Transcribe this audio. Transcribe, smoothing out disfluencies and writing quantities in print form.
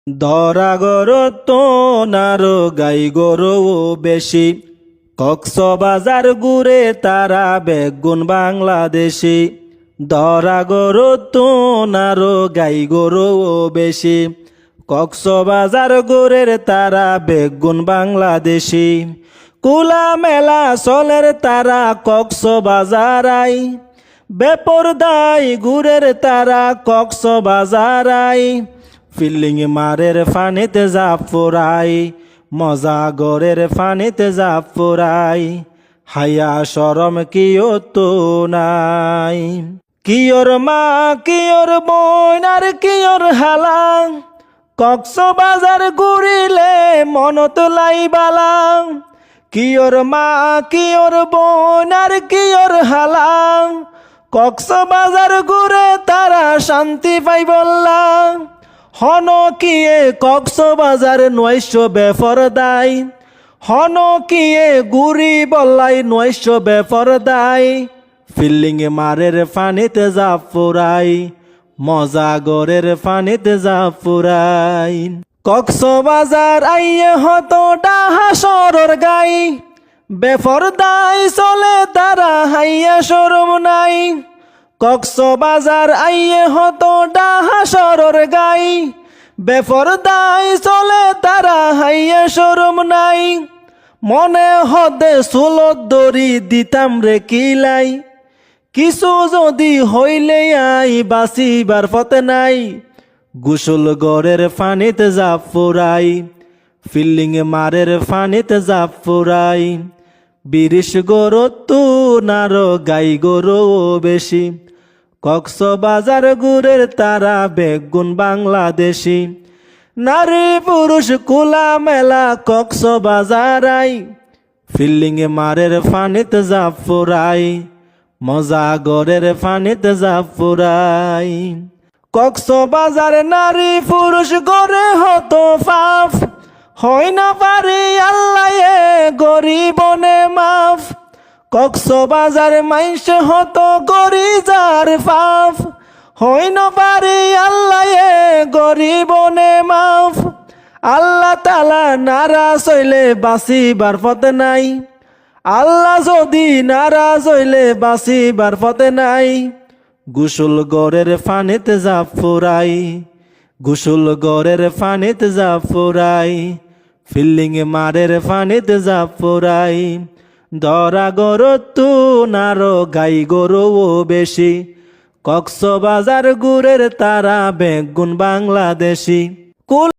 ধরা গরো তো নারো গাই গরো বেশি, কক্সবাজার ঘুরে তারা বেগুন বাংলাদেশি। ধরা গরো তো নারো গাই গরো বেশি, কক্সবাজার ঘুরের তারা বেগুন বাংলাদেশি। কুলা মেলা চলের তারা কক্সবাজারাই, বেপরদাই ঘুরের তারা কক্সবাজারাই। ফিল্লিং মারের ফানিতে জাপ ফুরাই, মজা গরের ফানিতে জাপ ফুরাই। হায়া শরম কিও তো নাই, কিয়র মা কিয়র বোন আর কিয়র হালা, কক্সবাজার ঘুরিলে মনত লাই বালা। কিয়র মা কিয়র বোন আর কিয়র হালা, কক্সবাজার ঘুরে তারা শান্তি পাই বললা। হন কিয়ে কক্সবাজার নয়শ বেফরদাই, হন কিয়ে গুড়ি বল্লাই নয়শ বেফরদাই। ফিল্লিং মারের ফানিতে জাপ ফুরাই, মজা গরের ফানিতে জাপ ফুরাই। কক্সবাজার আইয়ে হতো ডাহা সরর গাই, বেফরদাই চলে তারা হাইয়া শরম নাই। কক্সবাজার আইয়ে হতো ডাহা সরর গাই, বেফরদাই চলে তারা হাইয়া শরম নাই। মনে হদে সুলত দড়ি দিতাম রে কিলাই, কিছু যদি হইলে আই বাঁচিবার পথে নাই। গোসল গরের ফানিতে জাপ ফুরাই, ফিল্লিং মারের ফানিতে জাপ ফুরাই। বিরিশ গরো তু নারো গাই গরো বেশি, কক্সবাজার ঘুরের তারা বেগুন বাংলাদেশি। নারী পুরুষ কুলা মেলা কক্সবাজারাই, ফিল্লিং মারের ফানিতে জাপ ফুরাই, মজা গরের ফানিতে জাপ ফুরাই। কক্সবাজার নারী পুরুষ গরে হতো ফাফ, হয় না পারি আল্লাহ গরিবনে মাফ। কক্সবাজার মাইশ হতো গরি যার ফাফ, হয় না পারি আল্লাহ গরিবনে মাফ। আল্লাহ তালা নারাজ হইলে বাঁচিবার পথে নাই, আল্লাহ যদি নারাজ হইলে বাঁচিবার পথে নাই। গোসল গরের ফানিতে জাপ ফুরাই, গোসল গরের ফানিতে জাপ ফুরাই। ফিল্লিং মারের ফানিতে জাপ ফুরাই। ধরা গরো তু নারো গাই গরো বেশি, কক্সবাজার ঘুরের তারা বেগুন বাংলাদেশি।